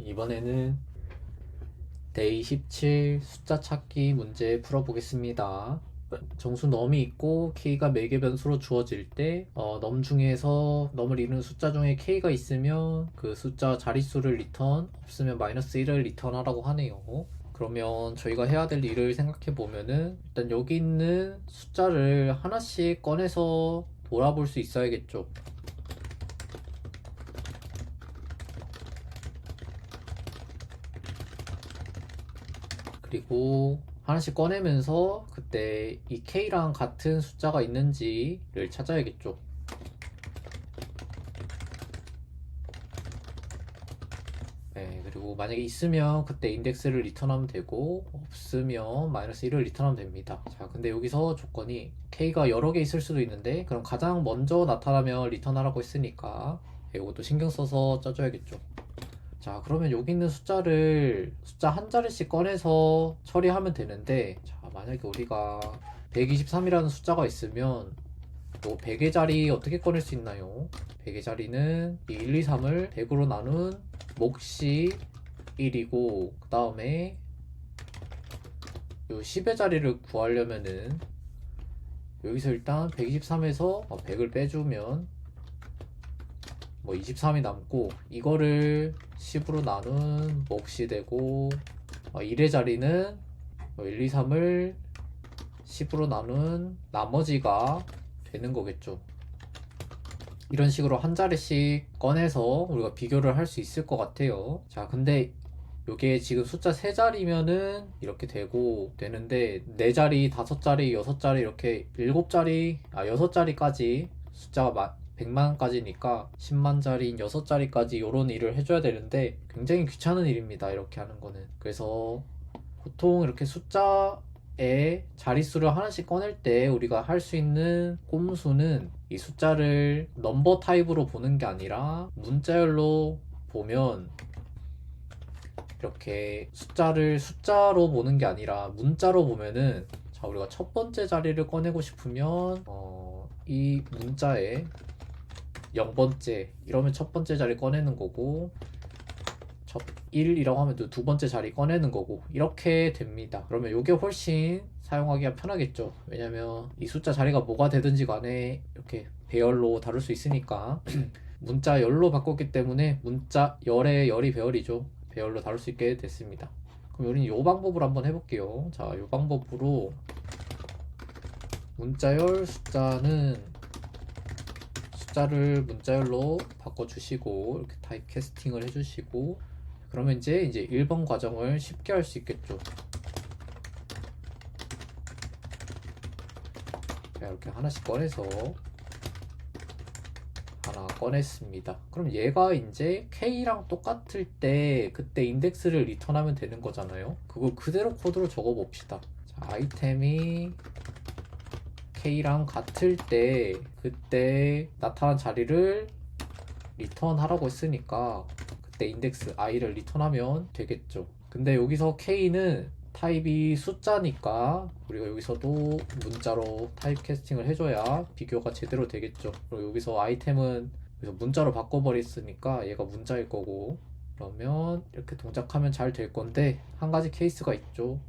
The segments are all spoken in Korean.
이번에는 데이 17 숫자 찾기 문제 풀어보겠습니다. 정수 넘이 있고 k가 매개 변수로 주어질 때 넘 중에서 넘을 이루는 숫자 중에 k가 있으면 그 숫자 자릿수를 리턴, 없으면 마이너스 1을 리턴하라고 하네요. 그러면 저희가 해야 될 일을 생각해 보면은 일단 여기 있는 숫자를 하나씩 꺼내서 돌아볼 수 있어야겠죠. 그리고 하나씩 꺼내면서 그때 이 K랑 같은 숫자가 있는지를 찾아야겠죠. 네, 그리고 만약에 있으면 그때 인덱스를 리턴하면 되고 없으면 마이너스 1을 리턴하면 됩니다. 자, 근데 여기서 조건이 K가 여러 개 있을 수도 있는데 그럼 가장 먼저 나타나면 리턴하라고 했으니까 이것도 신경 써서 짜줘야겠죠. 자, 그러면 여기 있는 숫자를 숫자 한 자리씩 꺼내서 처리하면 되는데, 자, 만약에 우리가 123이라는 숫자가 있으면 요 100의 자리 어떻게 꺼낼 수 있나요? 100의 자리는 이 1, 2, 3을 100으로 나눈 몫이 1이고 그 다음에 요 10의 자리를 구하려면은 여기서 일단 123에서 100을 빼주면 뭐 23이 남고 이거를 10으로 나눈 몫이 되고 1의 자리는 1, 2, 3을 10으로 나눈 나머지가 되는 거겠죠. 이런 식으로 한 자리씩 꺼내서 우리가 비교를 할 수 있을 것 같아요. 자, 근데 요게 지금 숫자 3자리면은 이렇게 되는데 4자리, 5자리, 6자리 이렇게 7자리, 6자리까지 숫자가 100만까지니까 10만짜리인 6자리까지 이런 일을 해줘야 되는데 굉장히 귀찮은 일입니다. 이렇게 하는 거는. 그래서 보통 이렇게 숫자에 자릿수를 하나씩 꺼낼 때 우리가 할 수 있는 꼼수는 이 숫자를 넘버 타입으로 보는 게 아니라 문자열로 보면 이렇게 숫자를 숫자로 보는 게 아니라 문자로 보면은 자, 우리가 첫 번째 자리를 꺼내고 싶으면 이 문자에 0번째 이러면 첫 번째 자리 꺼내는 거고 1이라고 하면 또 두 번째 자리 꺼내는 거고 이렇게 됩니다. 그러면 이게 훨씬 사용하기가 편하겠죠. 왜냐면 이 숫자 자리가 뭐가 되든지 간에 이렇게 배열로 다룰 수 있으니까 문자 열로 바꿨기 때문에 문자 열의 열이 배열이죠. 배열로 다룰 수 있게 됐습니다. 그럼 우리는 이 방법으로 한번 해볼게요. 자, 이 방법으로 문자열 숫자를 문자열로 바꿔주시고 이렇게 타입 캐스팅을 해주시고 그러면 이제 1번 과정을 쉽게 할 수 있겠죠. 자, 이렇게 하나씩 꺼내서 하나 꺼냈습니다. 그럼 얘가 이제 K랑 똑같을 때 그때 인덱스를 리턴하면 되는 거잖아요. 그걸 그대로 코드로 적어 봅시다. 자, 아이템이 K랑 같을 때 그때 나타난 자리를 리턴하라고 했으니까 그때 인덱스 i를 리턴하면 되겠죠. 근데 여기서 K는 타입이 숫자니까 우리가 여기서도 문자로 타입 캐스팅을 해줘야 비교가 제대로 되겠죠. 그리고 여기서 아이템은 여기서 문자로 바꿔버렸으니까 얘가 문자일 거고 그러면 이렇게 동작하면 잘 될 건데 한 가지 케이스가 있죠.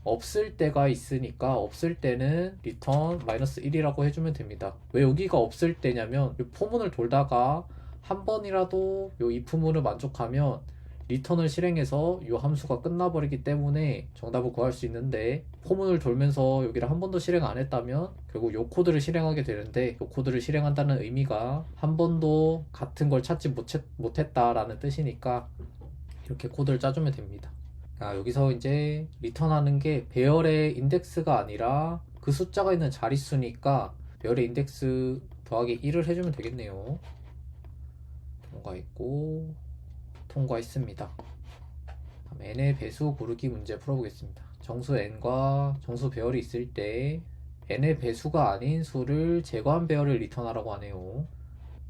없을 때가 있으니까 없을 때는 리턴 마이너스 1이라고 해주면 됩니다. 왜 여기가 없을 때냐면 이 포문을 돌다가 한 번이라도 이 if문을 만족하면 리턴을 실행해서 이 함수가 끝나버리기 때문에 정답을 구할 수 있는데 포문을 돌면서 여기를 한 번도 실행 안 했다면 결국 이 코드를 실행하게 되는데 이 코드를 실행한다는 의미가 한 번도 같은 걸 찾지 못했다라는 뜻이니까 이렇게 코드를 짜주면 됩니다. 여기서 이제 리턴하는 게 배열의 인덱스가 아니라 그 숫자가 있는 자릿수니까 배열의 인덱스 더하기 1을 해주면 되겠네요. 통과했고 통과했습니다. 다음 n의 배수 고르기 문제 풀어보겠습니다. 정수 n과 정수 배열이 있을 때 n의 배수가 아닌 수를 제거한 배열을 리턴하라고 하네요.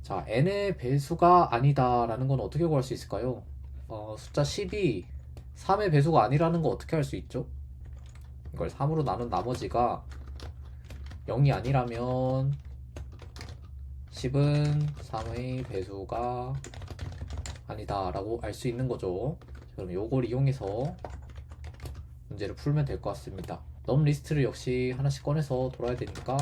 자, n의 배수가 아니다 라는 건 어떻게 구할 수 있을까요? 숫자 10이 3의 배수가 아니라는 거 어떻게 할 수 있죠? 이걸 3으로 나눈 나머지가 0이 아니라면 10은 3의 배수가 아니다 라고 알 수 있는 거죠. 그럼 요걸 이용해서 문제를 풀면 될 것 같습니다. 넘 리스트를 역시 하나씩 꺼내서 돌아야 되니까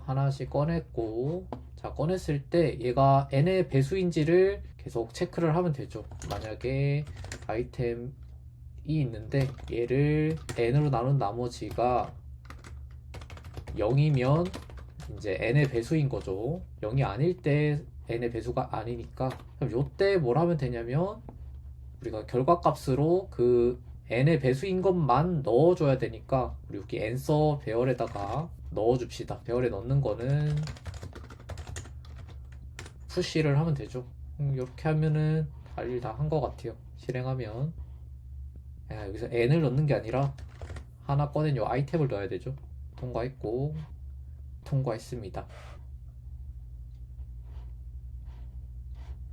하나씩 꺼냈고, 자, 꺼냈을 때 얘가 n의 배수인지를 계속 체크를 하면 되죠. 만약에 아이템이 있는데 얘를 n으로 나눈 나머지가 0이면 이제 n의 배수인 거죠. 0이 아닐 때 n의 배수가 아니니까, 그럼 요때 뭘 하면 되냐면 우리가 결과값으로 그 n의 배수인 것만 넣어줘야 되니까 우리 여기 answer 배열에다가 넣어줍시다. 배열에 넣는 거는 푸시를 하면 되죠. 이렇게 하면은 할 일 다 한 것 같아요. 실행하면 여기서 n을 넣는 게 아니라 하나 꺼낸 요 아이템을 넣어야 되죠. 통과했고, 통과했습니다.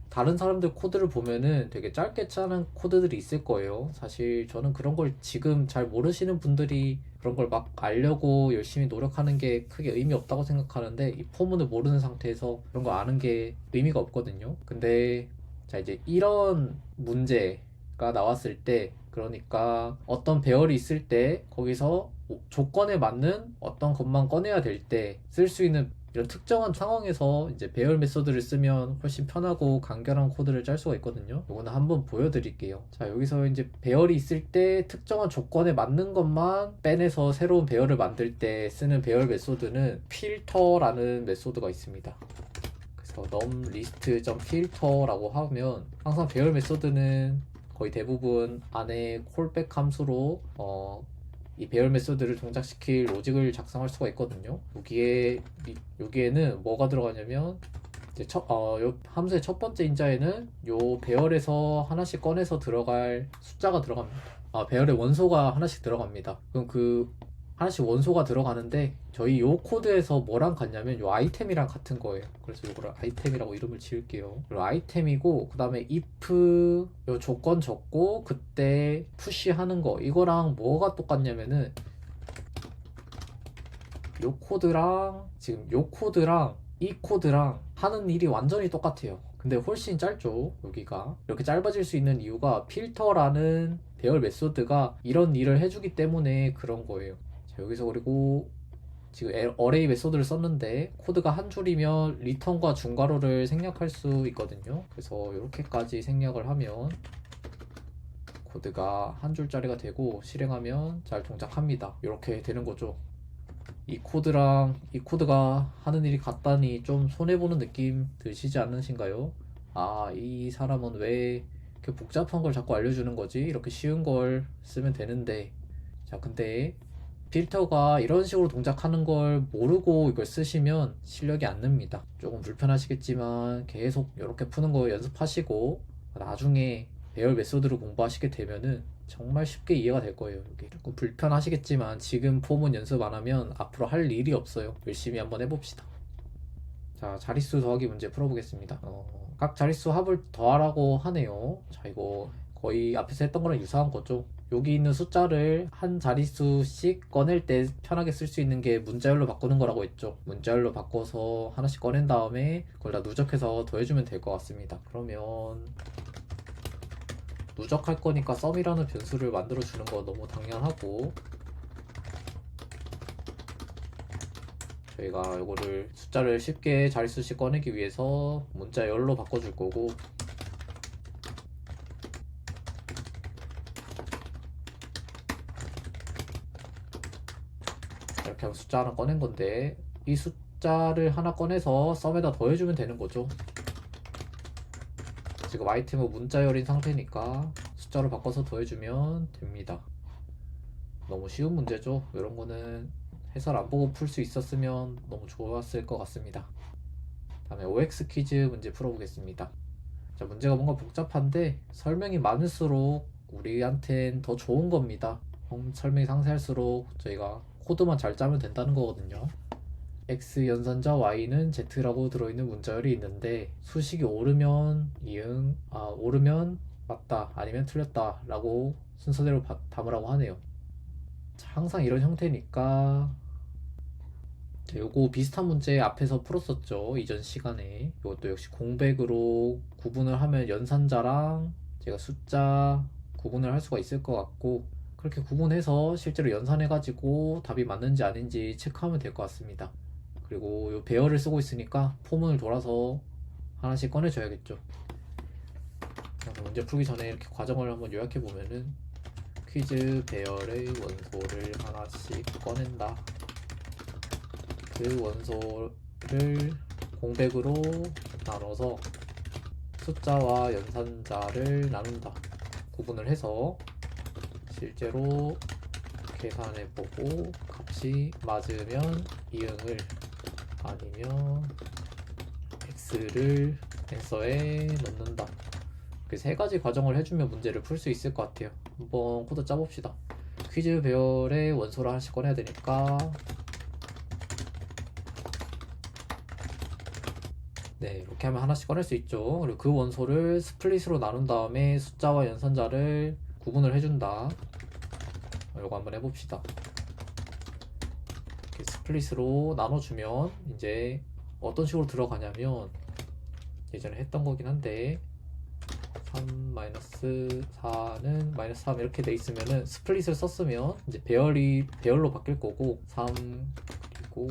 다른 사람들 코드를 보면은 되게 짧게 짜는 코드들이 있을 거예요. 사실 저는 그런 걸 지금 잘 모르시는 분들이 그런 걸 막 알려고 열심히 노력하는 게 크게 의미 없다고 생각하는데, 이 포문을 모르는 상태에서 그런 거 아는 게 의미가 없거든요. 근데 자, 이제 이런 문제가 나왔을 때, 그러니까 어떤 배열이 있을 때 거기서 조건에 맞는 어떤 것만 꺼내야 될 때 쓸 수 있는 이런 특정한 상황에서 이제 배열 메소드를 쓰면 훨씬 편하고 간결한 코드를 짤 수가 있거든요. 이거는 한번 보여드릴게요. 자, 여기서 이제 배열이 있을 때 특정한 조건에 맞는 것만 빼내서 새로운 배열을 만들 때 쓰는 배열 메소드는 필터라는 메소드가 있습니다. 그래서 numList.filter라고 하면 항상 배열 메소드는 거의 대부분 안에 콜백 함수로 이 배열 메소드를 동작시킬 로직을 작성할 수가 있거든요. 여기에는 뭐가 들어가냐면 이제 요 함수의 첫 번째 인자에는 요 배열에서 하나씩 꺼내서 들어갈 숫자가 들어갑니다. 배열의 원소가 하나씩 들어갑니다. 그럼 그 하나씩 원소가 들어가는데 저희 요 코드에서 뭐랑 같냐면 요 아이템이랑 같은 거예요. 그래서 요거를 아이템이라고 이름을 지을게요. 그리고 아이템이고, 그 다음에 if 요 조건 적고 그때 푸시하는 거, 이거랑 뭐가 똑같냐면은 요 코드랑 지금 요 코드랑 이 코드랑 하는 일이 완전히 똑같아요. 근데 훨씬 짧죠. 여기가 이렇게 짧아질 수 있는 이유가 필터라는 배열 메소드가 이런 일을 해주기 때문에 그런 거예요. 자, 여기서 그리고 지금 어레이 메소드를 썼는데 코드가 한 줄이면 리턴과 중괄호를 생략할 수 있거든요. 그래서 이렇게까지 생략을 하면 코드가 한 줄짜리가 되고 실행하면 잘 동작합니다. 이렇게 되는 거죠. 이 코드랑 이 코드가 하는 일이 같다니 좀 손해보는 느낌 드시지 않으신가요? 이 사람은 왜 이렇게 복잡한 걸 자꾸 알려주는 거지? 이렇게 쉬운 걸 쓰면 되는데. 자, 근데 필터가 이런 식으로 동작하는 걸 모르고 이걸 쓰시면 실력이 안 늡니다. 조금 불편하시겠지만 계속 이렇게 푸는 거 연습하시고 나중에 배열 메소드를 공부하시게 되면은 정말 쉽게 이해가 될 거예요. 이게 조금 불편하시겠지만 지금 포문 연습 안 하면 앞으로 할 일이 없어요. 열심히 한번 해봅시다. 자, 자릿수 더하기 문제 풀어보겠습니다. 각 자릿수 합을 더하라고 하네요. 자, 이거 거의 앞에서 했던 거랑 유사한 거죠. 여기 있는 숫자를 한 자릿수씩 꺼낼 때 편하게 쓸 수 있는 게 문자열로 바꾸는 거라고 했죠. 문자열로 바꿔서 하나씩 꺼낸 다음에 그걸 다 누적해서 더해주면 될 것 같습니다. 그러면 누적할 거니까 썸이라는 변수를 만들어 주는 거 너무 당연하고, 저희가 이거를 숫자를 쉽게 자릿수씩 꺼내기 위해서 문자열로 바꿔줄 거고, 이렇게 하면 숫자 하나 꺼낸 건데 이 숫자를 하나 꺼내서 썸에다 더해주면 되는 거죠. 지금 아이템은 문자열인 상태니까 숫자로 바꿔서 더해주면 됩니다. 너무 쉬운 문제죠. 이런 거는 해설 안 보고 풀 수 있었으면 너무 좋았을 것 같습니다. 다음에 OX 퀴즈 문제 풀어보겠습니다. 자, 문제가 뭔가 복잡한데 설명이 많을수록 우리한텐 더 좋은 겁니다. 설명이 상세할수록 저희가 코드만 잘 짜면 된다는 거거든요. X 연산자 Y는 Z라고 들어있는 문자열이 있는데 수식이 옳으면 이응, 옳으면 맞다, 아니면 틀렸다 라고 순서대로 담으라고 하네요. 자, 항상 이런 형태니까 자, 요거 비슷한 문제 앞에서 풀었었죠. 이전 시간에. 이것도 역시 공백으로 구분을 하면 연산자랑 제가 숫자 구분을 할 수가 있을 것 같고, 그렇게 구분해서 실제로 연산해가지고 답이 맞는지 아닌지 체크하면 될 것 같습니다. 그리고 요 배열을 쓰고 있으니까 포문을 돌아서 하나씩 꺼내줘야겠죠. 그래서 문제 풀기 전에 이렇게 과정을 한번 요약해 보면은, 퀴즈 배열의 원소를 하나씩 꺼낸다. 그 원소를 공백으로 나눠서 숫자와 연산자를 나눈다. 구분을 해서 실제로 계산해보고 값이 맞으면 이응을, 아니면 x를 앤서에 넣는다. 그 세 가지 과정을 해주면 문제를 풀 수 있을 것 같아요. 한번 코드 짜봅시다. 퀴즈 배열의 원소를 하나씩 꺼내야 되니까, 네, 이렇게 하면 하나씩 꺼낼 수 있죠. 그리고 그 원소를 스플릿으로 나눈 다음에 숫자와 연산자를 구분을 해준다. 이거 한번 해봅시다. 이렇게 스플릿으로 나눠주면 이제 어떤 식으로 들어가냐면, 예전에 했던 거긴 한데 3-4는 -3 이렇게 돼 있으면은 스플릿을 썼으면 이제 배열로 바뀔 거고, 3 그리고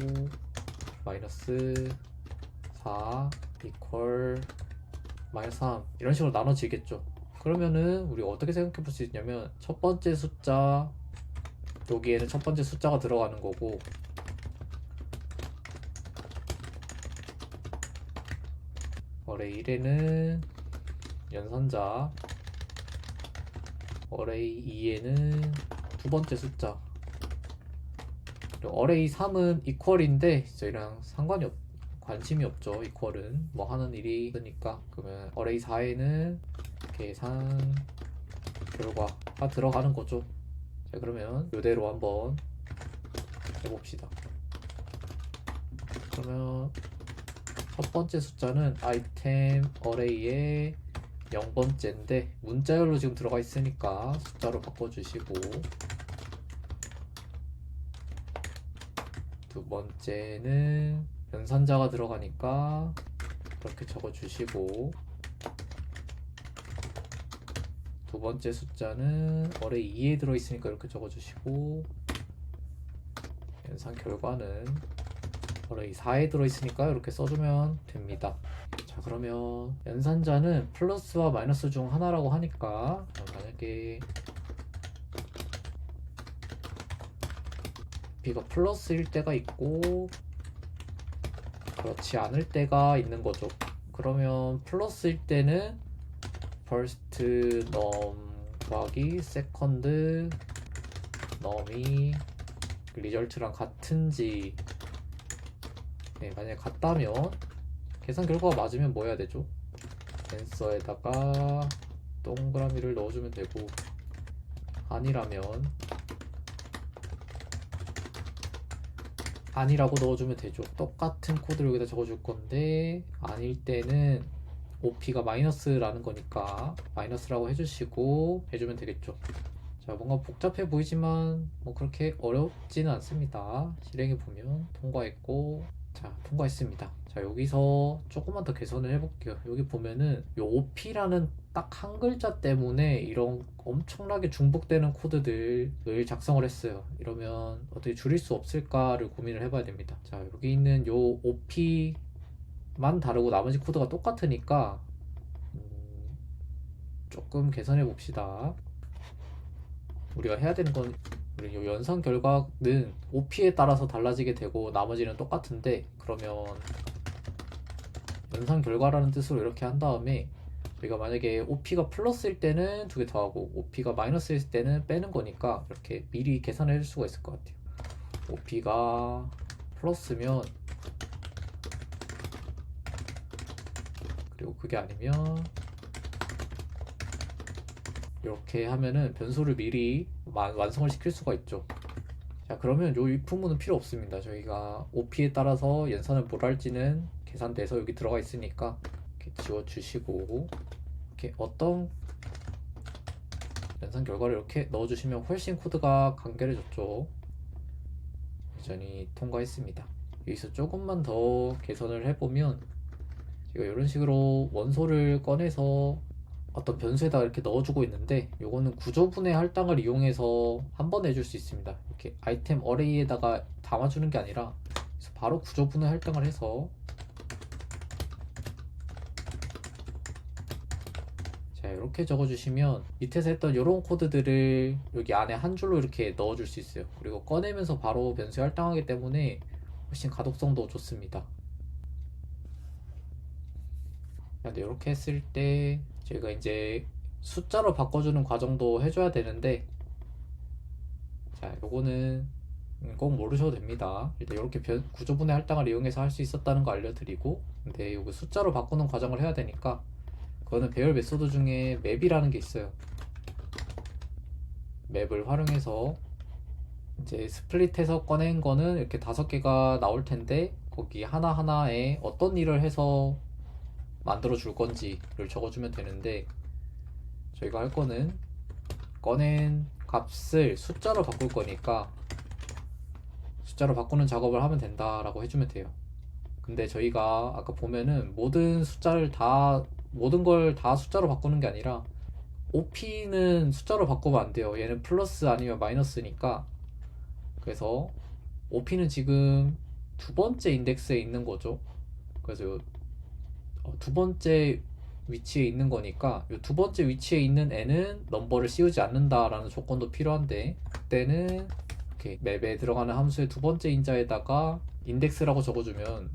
-4 이퀄 -3 이런 식으로 나눠지겠죠. 그러면은 우리가 어떻게 생각해 볼 수 있냐면, 첫 번째 숫자, 여기에는 첫 번째 숫자가 들어가는 거고, 어레이 1에는 연산자, 어레이 2에는 두 번째 숫자, 그리고 어레이 3은 이퀄인데 저희랑 관심이 없죠. 이퀄은 뭐 하는 일이 있으니까. 그러면 어레이 4에는 계산 결과가 들어가는 거죠. 자, 그러면 이대로 한번 해봅시다. 그러면 첫 번째 숫자는 아이템 어레이의 0번째인데 문자열로 지금 들어가 있으니까 숫자로 바꿔주시고, 두 번째는 연산자가 들어가니까 이렇게 적어주시고, 두 번째 숫자는 어레이 2에 들어있으니까 이렇게 적어주시고, 연산 결과는 어레이 4에 들어있으니까 이렇게 써주면 됩니다. 자, 그러면 연산자는 플러스와 마이너스 중 하나라고 하니까, 만약에 b가 플러스일 때가 있고 그렇지 않을 때가 있는 거죠. 그러면 플러스일 때는 first num 곱하기 second num이 리절트랑 같은지, 네, 만약에 같다면 계산 결과가 맞으면 뭐 해야 되죠? 앤서에다가 동그라미를 넣어주면 되고, 아니라고 넣어주면 되죠. 똑같은 코드를 여기다 적어줄 건데, 아닐 때는 OP가 마이너스라는 거니까 마이너스라고 해주시고 해주면 되겠죠. 자, 뭔가 복잡해 보이지만 뭐 그렇게 어렵지는 않습니다. 실행해 보면 통과했고, 자, 통과했습니다. 자, 여기서 조금만 더 개선을 해볼게요. 여기 보면은 요 OP라는 딱 한 글자 때문에 이런 엄청나게 중복되는 코드들을 작성을 했어요. 이러면 어떻게 줄일 수 없을까를 고민을 해봐야 됩니다. 자, 여기 있는 요 OP만 다르고 나머지 코드가 똑같으니까 조금 개선해 봅시다. 우리가 해야 되는 건, 우리 요 연산 결과는 OP에 따라서 달라지게 되고 나머지는 똑같은데, 그러면 연산 결과라는 뜻으로 이렇게 한 다음에 우리가 만약에 OP가 플러스일 때는 두 개 더하고 OP가 마이너스일 때는 빼는 거니까 이렇게 미리 계산을 해줄 수가 있을 것 같아요. OP가 플러스면, 그리고 그게 아니면 이렇게 하면은 변수를 미리 완성을 시킬 수가 있죠. 자, 그러면 요 if문은 필요 없습니다. 저희가 OP에 따라서 연산을 뭘 할지는 계산돼서 여기 들어가 있으니까 이렇게 지워주시고, 이렇게 어떤 연산 결과를 이렇게 넣어주시면 훨씬 코드가 간결해졌죠. 여전히 통과했습니다. 여기서 조금만 더 개선을 해보면 제가 이런 식으로 원소를 꺼내서 어떤 변수에다가 이렇게 넣어주고 있는데, 요거는 구조분해 할당을 이용해서 한 번 해줄 수 있습니다. 이렇게 아이템 어레이에다가 담아주는 게 아니라 그래서 바로 구조분해 할당을 해서, 자 이렇게 적어주시면 밑에서 했던 이런 코드들을 여기 안에 한 줄로 이렇게 넣어줄 수 있어요. 그리고 꺼내면서 바로 변수에 할당하기 때문에 훨씬 가독성도 좋습니다. 근데 이렇게 했을 때 저희가 이제 숫자로 바꿔주는 과정도 해줘야 되는데, 자 요거는 꼭 모르셔도 됩니다. 일단 이렇게 구조분해 할당을 이용해서 할 수 있었다는 거 알려드리고, 근데 요거 숫자로 바꾸는 과정을 해야 되니까 그거는 배열 메소드 중에 맵이라는 게 있어요. 맵을 활용해서 이제 스플릿해서 꺼낸 거는 이렇게 5개가 나올 텐데, 거기 하나하나에 어떤 일을 해서 만들어 줄 건지를 적어주면 되는데, 저희가 할 거는 꺼낸 값을 숫자로 바꿀 거니까 숫자로 바꾸는 작업을 하면 된다라고 해주면 돼요. 근데 저희가 아까 보면은 모든 걸 다 숫자로 바꾸는 게 아니라 OP는 숫자로 바꾸면 안 돼요. 얘는 플러스 아니면 마이너스니까. 그래서 OP는 지금 두 번째 인덱스에 있는 거죠. 그래서 두 번째 위치에 있는 거니까 이 두 번째 위치에 있는 애는 넘버를 씌우지 않는다라는 조건도 필요한데, 그때는 이렇게 맵에 들어가는 함수의 두 번째 인자에다가 인덱스라고 적어주면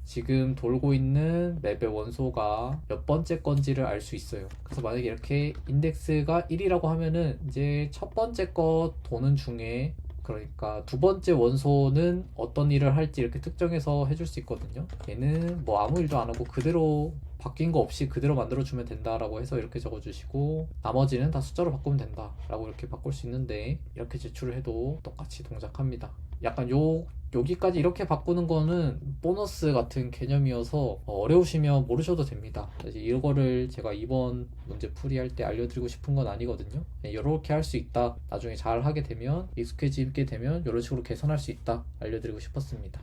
지금 돌고 있는 맵의 원소가 몇 번째 건지를 알 수 있어요. 그래서 만약에 이렇게 인덱스가 1이라고 하면은 이제 첫 번째 거 도는 중에, 그러니까 두 번째 원소는 어떤 일을 할지 이렇게 특정해서 해줄 수 있거든요. 얘는 뭐 아무 일도 안 하고 그대로 바뀐 거 없이 그대로 만들어주면 된다라고 해서 이렇게 적어주시고, 나머지는 다 숫자로 바꾸면 된다라고 이렇게 바꿀 수 있는데, 이렇게 제출을 해도 똑같이 동작합니다. 약간 여기까지 이렇게 바꾸는 거는 보너스 같은 개념이어서 어려우시면 모르셔도 됩니다. 이거를 제가 이번 문제 풀이할 때 알려드리고 싶은 건 아니거든요. 이렇게 할 수 있다, 나중에 잘 하게 되면, 익숙해지게 되면 이런 식으로 개선할 수 있다 알려드리고 싶었습니다.